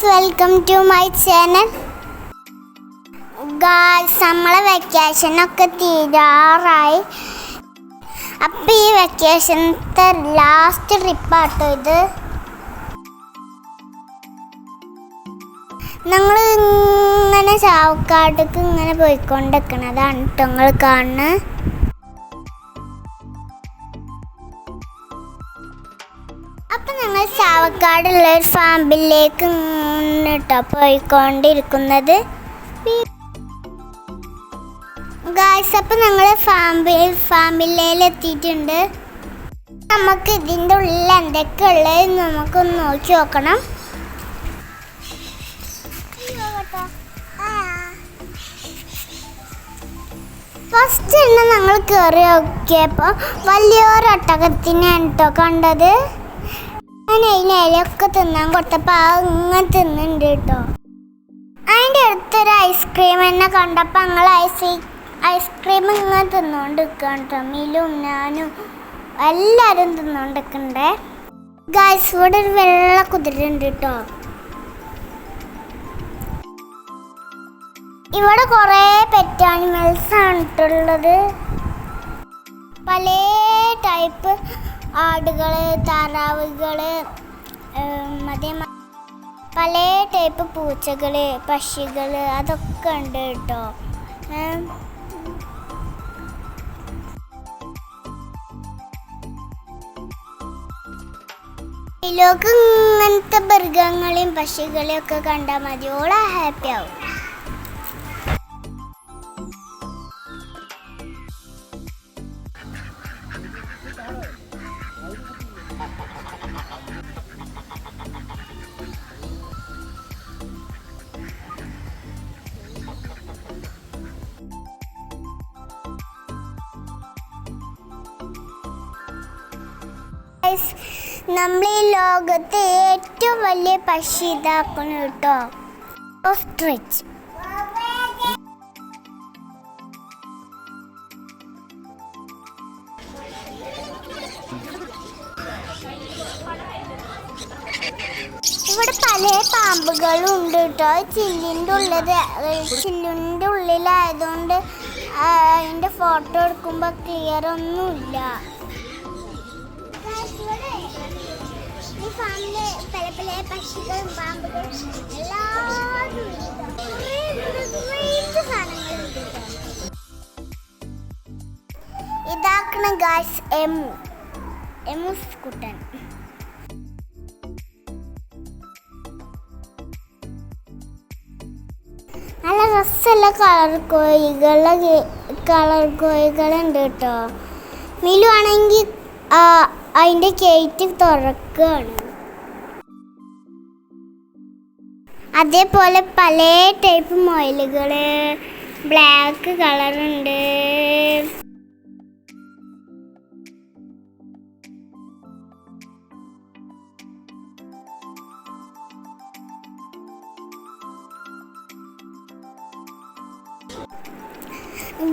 Welcome to my channel. Guys, നമ്മളെ വെക്കേഷനൊക്കെ തീരാറായി. അപ്പം ഈ വെക്കേഷനത്തെ ലാസ്റ്റ് ട്രിപ്പാട്ടോ ഇത്. ഞങ്ങൾ ഇങ്ങനെ ചാവക്കാടേക്ക് ഇങ്ങനെ പോയിക്കൊണ്ടിരിക്കണതാണ് കേട്ടോ നിങ്ങൾ കാണുന്നത്. അപ്പം ഞങ്ങൾ ചാവക്കാടുള്ള ഒരു ഫാമിലേക്ക് കേട്ടോ പോയിക്കൊണ്ടിരിക്കുന്നത്. ഗായ്സ്, അപ്പം ഞങ്ങൾ ഫാമിലിയിലെത്തിയിട്ടുണ്ട്. നമുക്ക് ഇതിൻ്റെ ഉള്ളിൽ എന്തൊക്കെ ഉള്ളത് നമുക്കൊന്ന് നോക്കി നോക്കണം. ഫസ്റ്റ് തന്നെ ഞങ്ങൾ കയറി നോക്കിയപ്പോൾ വലിയൊരൊട്ടകത്തിനാണ് കേട്ടോ കണ്ടത്. ഞാൻ അതിനൊക്കെ തിന്നാൻ കൊടുത്തപ്പോൾ അങ്ങനെ തിന്നുന്നുണ്ട് കേട്ടോ. അതിൻ്റെ അടുത്തൊരു ഐസ്ക്രീം തന്നെ കണ്ടപ്പോൾ ഞങ്ങൾ ഐസ്ക്രീം ഇങ്ങനെ തിന്നുകൊണ്ടിരിക്കുകയാണ് കേട്ടോ. മിലും ഞാനും എല്ലാവരും തിന്നുകൊണ്ടിരിക്കണ്ടേ. ഗായ്സ്, ഇവിടെ ഒരു വെള്ള കുതിര ഉണ്ട് കേട്ടോ. ഇവിടെ കുറേ പെറ്റ് ആനിമൽസ് ആണ് ഇട്ടുള്ളത്. പല ടൈപ്പ് ആടുകൾ, താറാവുകൾ, പല ടൈപ്പ് പൂച്ചകൾ, പക്ഷികൾ അതൊക്കെ ഉണ്ട് കേട്ടോ. ഇതിലൊക്കെ ഇങ്ങനത്തെ മൃഗങ്ങളെയും പക്ഷികളെയും ഒക്കെ കണ്ടാൽ മതി, ഓളെ ഹാപ്പി ആവും. നമ്മൾ ഈ ലോകത്തെ ഏറ്റവും വലിയ പക്ഷി ഇതാക്കണം കേട്ടോ, ഓസ്ട്രിച്ച്. ഇവിടെ പല പാമ്പുകളും ഉണ്ട് കേട്ടോ. ചില്ലിൻ്റെ ഉള്ളിലായതുകൊണ്ട് അതിൻ്റെ ഫോട്ടോ എടുക്കുമ്പോൾ ക്ലിയർ ഒന്നുമില്ല. ഈ ഫാമിലെ പല പല പക്ഷികളും പാമ്പുകളും എല്ലാവരും ഇതാക്കണ ഗായ്സ് എമു സ്കൂട്ടൻ. നല്ല രസമുള്ള കളർ കോഴികളുണ്ട് കേട്ടോ. മിലു ആണെങ്കിൽ അതിൻ്റെ കേറ്റ് തുറക്കുകയാണ്. അതേപോലെ പല ടൈപ്പ് മൊയിലുകൾ, ബ്ലാക്ക് കളറുണ്ട്.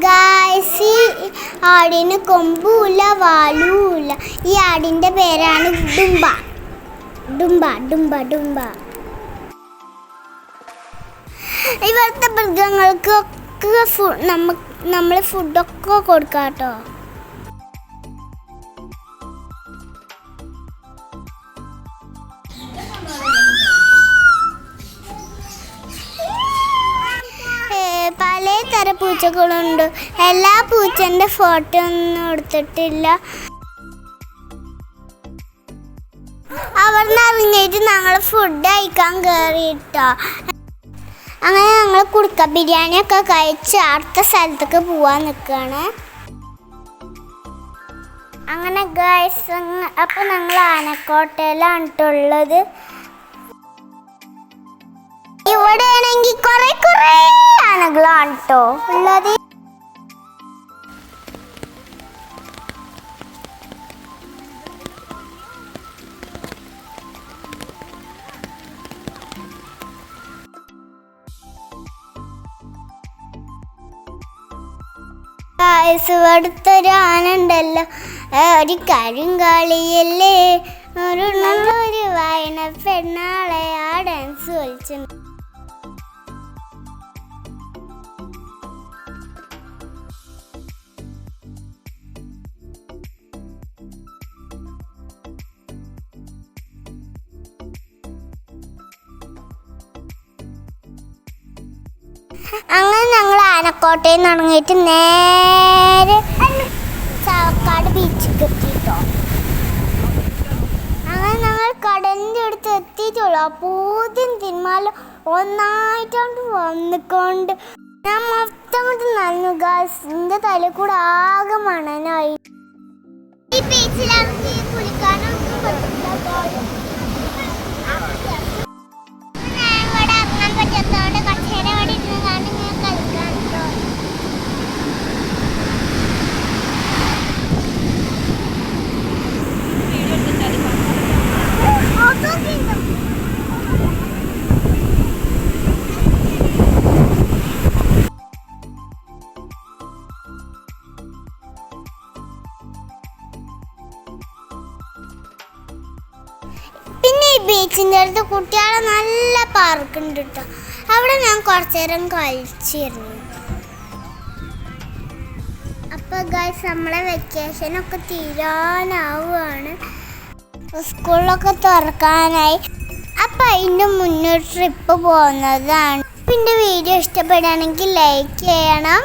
ഗായ്സ്, ഈ ആടിന് കൊമ്പുമില്ല വാലുമില്ല. ഈ ആടിൻ്റെ പേരാണ് ഡുംബ ഡുംബ ഡുംബ ഡുംബ. ഇവിടുത്തെ മൃഗങ്ങൾക്കൊക്കെ നമ്മൾ ഫുഡൊക്കെ കൊടുക്കാം കേട്ടോ. പലതരം പൂച്ചകളുണ്ട്. എല്ലാ പൂച്ചൻ്റെ ഫോട്ടോ ഒന്നും എടുത്തിട്ടില്ല. അവിടുന്ന് ഇറങ്ങിയിട്ട് ഞങ്ങൾ ഫുഡ് കഴിക്കാൻ കയറിയിട്ടോ. അങ്ങനെ ഞങ്ങൾ കുടുക്ക ബിരിയാണിയൊക്കെ കഴിച്ച് അടുത്ത സ്ഥലത്തേക്ക് പോവാൻ നിൽക്കുകയാണ്. അങ്ങനെ ഗൈസ്, അപ്പം ഞങ്ങൾ ആനക്കോട്ടയിലാണ് ഉള്ളത്. ഇവിടെ ആണെങ്കിൽ കുറേ ആനകളാണ് കേട്ടോ ഉള്ളത്. ഇവിടുത്തൊരു ആന ഉണ്ടല്ലോ, ഒരു കരിങ്കാളിയല്ലേ, ഒരു വായന പെണ്ണാളെ ആ ഡാൻസ് ഡാൻസ് കളിച്ചിട്ടുണ്ട്. അങ്ങനെ ഞങ്ങൾ ആനക്കോട്ടയിൽ നിന്ന് ഇറങ്ങിയിട്ട് നേരെ ചാവക്കാട് ബീച്ചിൽ എത്തിയിട്ടോ. അങ്ങനെ ഞങ്ങൾ കടലിൻ്റെ അടുത്ത് എത്തിയിട്ടുള്ളൂ. അപ്പോഴും തിന്മാല ഒന്നായിട്ടോണ്ട് വന്നിക്കൊണ്ട് ഞാൻ മൊത്തം കൊണ്ട് നനഞ്ഞു. ഗാസിൻ്റെ തലയിൽ കൂടെ ആകെ മണനായി. ഈ ബീച്ചിലിറങ്ങി കുളിക്കാനൊന്നും പറ്റില്ല. പിന്നെ ഈ ബീച്ചിൻ്റെ അടുത്ത് കുട്ടികളെ നല്ല പാർക്കുണ്ട് കേട്ടോ. അവിടെ ഞാൻ കുറച്ചു നേരം കളിച്ചിരുന്നു. അപ്പോൾ ഗൈസ് നമ്മളെ വെക്കേഷനൊക്കെ തീരാനാവുകയാണ്. സ്കൂളൊക്കെ തുറക്കാനായി. അപ്പം അതിൻ്റെ മുന്നേ ട്രിപ്പ് പോകുന്നതാണ്. പിന്നെ വീഡിയോ ഇഷ്ടപ്പെടുകയാണെങ്കിൽ ലൈക്ക് ചെയ്യണം,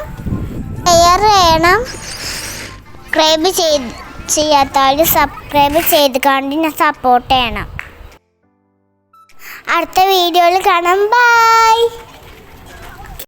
ഷെയർ ചെയ്യണം, ചെയ്യാത്തവർ സബ്സ്ക്രൈബ് ചെയ്ത് കണ്ട് ഞാൻ സപ്പോർട്ട് ചെയ്യണം. അടുത്ത വീഡിയോയിൽ കാണാം. ബൈ.